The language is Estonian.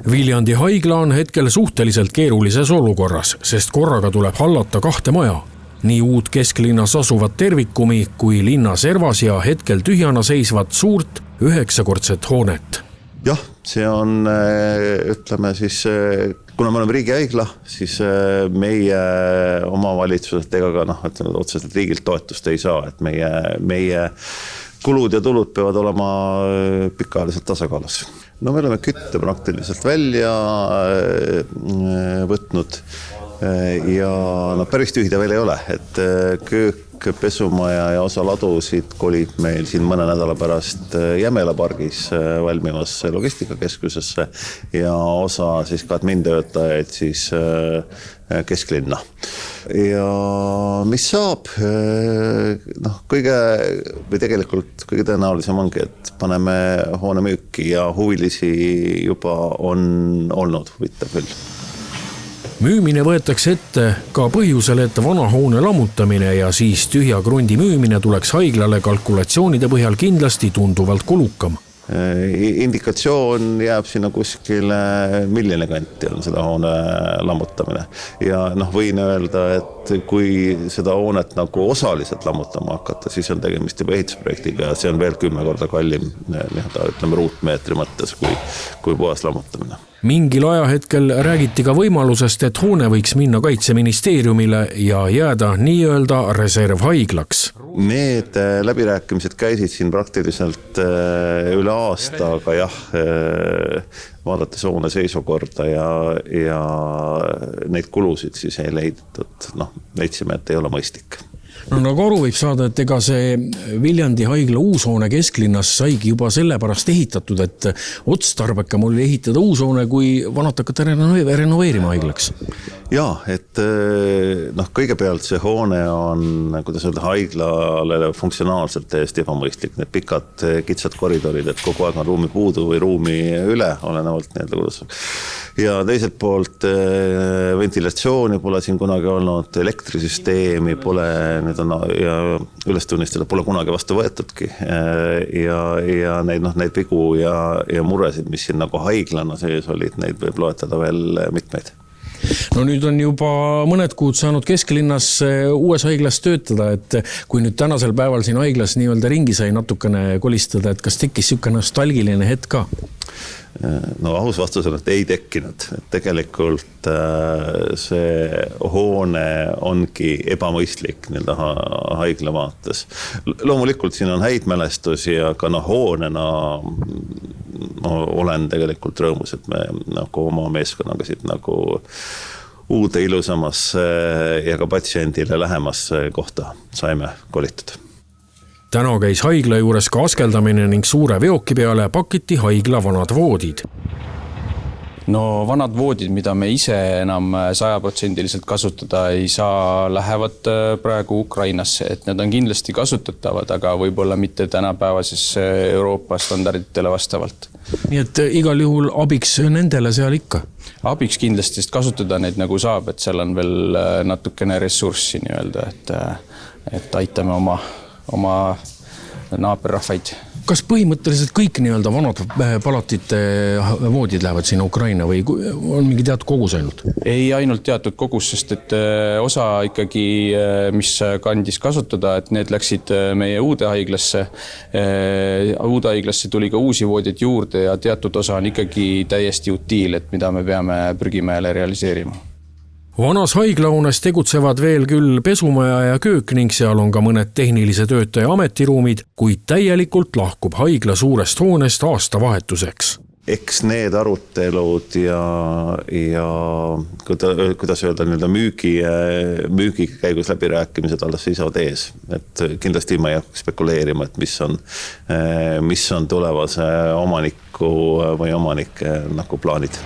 Viljandi haigla on hetkel suhteliselt keerulises olukorras, sest korraga tuleb hallata 2 maja. Nii uut kesklinnas asuvat tervikumi kui linna servas ja hetkel tühjana seisvat suurt 9-kordset hoonet. Jah, see on, ütleme siis, kuna me oleme riigihaigla, siis meie omavalitsused ega ka otseselt riigilt toetust ei saa, et meie kulud ja tulud peavad olema pikaajaliselt tasakaalus. No me oleme kütte praktiliselt välja võtnud ja päris tühida veel ei ole, et köök, pesumaja ja osa ladusid kolib meil siin mõne nädala pärast Jämela pargis valmivas logistikakeskusesse ja osa siis ka admin-töötajaid siis kesklinna. Ja mis saab, tegelikult kõige tõenäolisem ongi, et paneme hoone müüki ja huvilisi juba on olnud, huvitav küll. Müümine võetakse ette ka põhjusel, et vana hoone lammutamine ja siis tühja krundi müümine tuleks haiglale kalkulatsioonide põhjal kindlasti tunduvalt kulukam. Indikatsioon jääb sinna kuskile 1 miljoni kanti on seda hoone lammutamine. Ja võin öelda, et kui seda hoonet nagu osaliselt lammutama hakata, siis on tegemist juba ehitusprojektiga ja see on veel 10 korda kallim ruutmeetri mõttes kui puhas lammutamine. Mingil ajahetkel räägiti ka võimalusest, et hoone võiks minna Kaitseministeeriumile ja jääda nii-öelda reservhaiglaks. Need läbirääkimised käisid siin praktiliselt üle aasta, aga jah, vaadates hoone seisukorda ja neid kulusid siis ei leiditud, leidsime, et ei ole mõistlik. No nagu aru võib saada, et ega see Viljandi haigla uushoone kesklinnas saigi juba sellepärast ehitatud, et otstarbekam oli ehitada uushoone, kui vanat hakata renoveerima haiglaks. Jaa, et kõigepealt see hoone on, kuidas öelda, haiglale funktsionaalselt täiesti ebamõistlik. Need pikad kitsad koridorid, et kogu aeg on ruumi puudu või ruumi üle, olenevalt kuidas. Ja teiselt poolt ventilatsiooni pole siin kunagi olnud, elektrisüsteemi pole, ja ülestunnistada pole kunagi vastu võetudki. Ja neid vigu ja muresid, mis siin nagu haiglana sees olid, neid võib loetada veel mitmeid. No nüüd on juba mõned kuud saanud kesklinnas uues haiglas töötada, et kui nüüd tänasel päeval siin haiglas nii-öelda ringi sai natukene kolistada, et kas tekkis niisugune nostalgiline hetk ka? No ahus vastus on, et ei tekkinud. Tegelikult see hoone ongi ebamõistlik haigla vaates. Loomulikult siin on häid mälestusi, aga hoonena olen tegelikult rõõmus, et me oma meeskonnaga siit uude ilusamasse ja ka patsiendile lähemasse kohta saime kolitud. Täna käis haigla juures ka askeldamine ning suure veoki peale pakiti haigla vanad voodid. No vanad voodid, mida me ise enam 100% kasutada ei saa, lähevad praegu Ukrainasse, et need on kindlasti kasutatavad, aga võib-olla mitte tänapäevases Euroopa standarditele vastavalt. Nii et igal juhul abiks nendele seal ikka? Abiks kindlasti, sest kasutada neid nagu saab, et seal on veel natukene ressurssi nii-öelda, et aitame oma naaberrahvaid. Kas põhimõtteliselt kõik nii-öelda vanad palatite voodid lähevad sinna Ukraina või on mingi teatud kogus ainult? Ei ainult teatud kogus, sest et osa ikkagi, mis kandis kasutada, et need läksid meie uude haiglasse. Uude haiglasse tuli ka uusi voodid juurde ja teatud osa on ikkagi täiesti utiil, et mida me peame Prügimäele realiseerima. Vanas haiglahoones tegutsevad veel küll pesumaja ja köök ning seal on ka mõned tehnilise töötaja ametiruumid, kuid täielikult lahkub haigla suurest hoonest aastavahetuseks. Eks need arutelud ja kuidas öelda, müügi käigus läbirääkimised alles seisavad ees. Et kindlasti ma ei hakka spekuleerima, et mis on tulevase omaniku või omanike plaanid.